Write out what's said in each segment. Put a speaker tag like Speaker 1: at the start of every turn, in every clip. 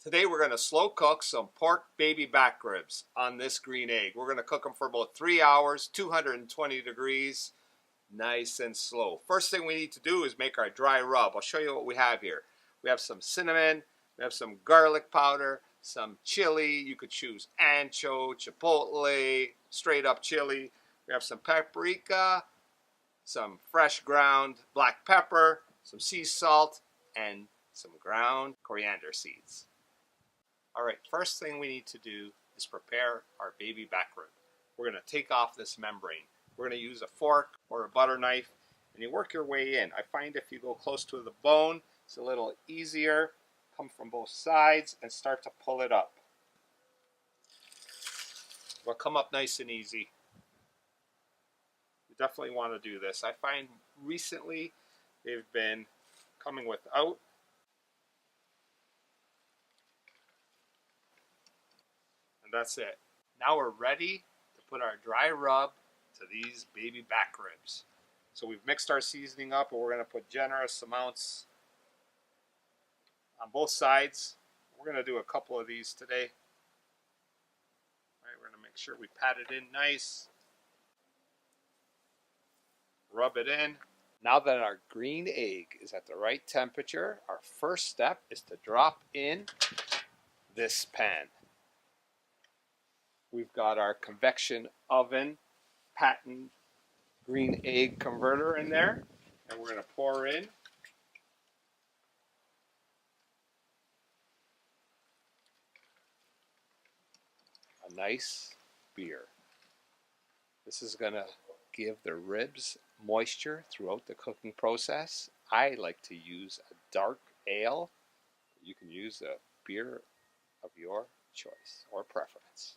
Speaker 1: Today we're going to slow cook some pork baby back ribs on this green egg. We're going to cook them for about 3 hours, 220 degrees, nice and slow. First thing we need to do is make our dry rub. I'll show you what we have here. We have some cinnamon, we have some garlic powder, some chili. You could choose ancho, chipotle, straight up chili. We have some paprika, some fresh ground black pepper, some sea salt, and some ground coriander seeds. Alright, first thing we need to do is prepare our baby back rib. We're going to take off this membrane. We're going to use a fork or a butter knife, and you work your way in. I find if you go close to the bone, it's a little easier. Come from both sides and start to pull it up. Will come up nice and easy. You definitely want to do this. I find recently they've been coming without. And that's it. Now we're ready to put our dry rub to these baby back ribs. So we've mixed our seasoning up, and we're going to put generous amounts on both sides. We're going to do a couple of these today. All right, we're going to make sure we pat it in nice. Rub it in. Now that our green egg is at the right temperature, our first step is to drop in this pan. We've got our convection oven patent green egg converter in there, and we're going to pour in a nice beer. This is going to give the ribs moisture throughout the cooking process. I like to use a dark ale. You can use a beer of your choice or preference.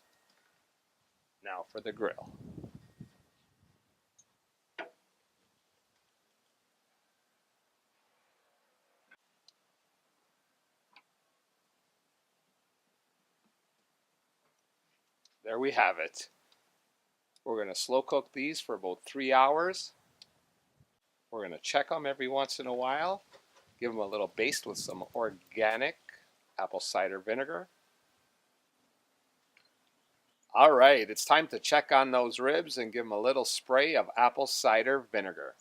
Speaker 1: Now for the grill. There we have it. We're going to slow cook these for about 3 hours. We're going to check them every once in a while. Give them a little baste with some organic apple cider vinegar. All right, it's time to check on those ribs and give them a little spray of apple cider vinegar.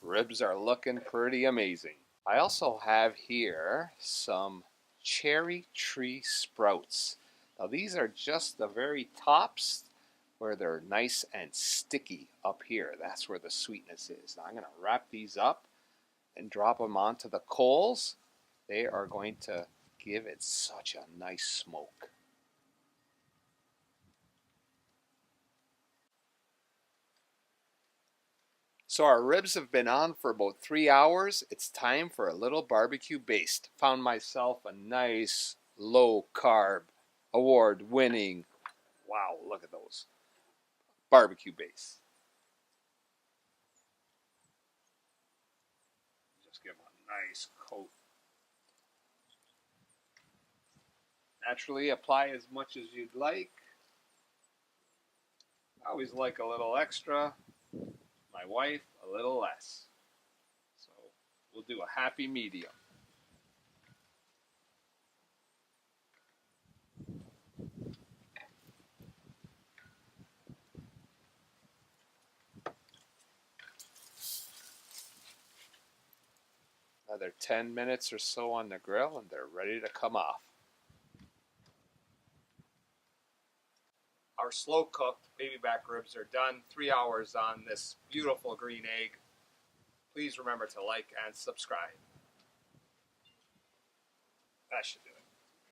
Speaker 1: Ribs are looking pretty amazing. I also have here some cherry tree sprouts. Now these are just the very tops where they're nice and sticky up here. That's where the sweetness is. Now I'm going to wrap these up and drop them onto the coals. They are going to give it such a nice smoke. So our ribs have been on for about 3 hours. It's time for a little barbecue baste. Found myself a nice low carb, award winning, wow, look at those, barbecue base. Just give them a nice coat. Naturally, apply as much as you'd like. I always like a little extra. My wife, a little less. So we'll do a happy medium. Another 10 minutes or so on the grill and they're ready to come off. Our slow cooked baby back ribs are done. 3 hours on this beautiful green egg. Please remember to like and subscribe. That should do it.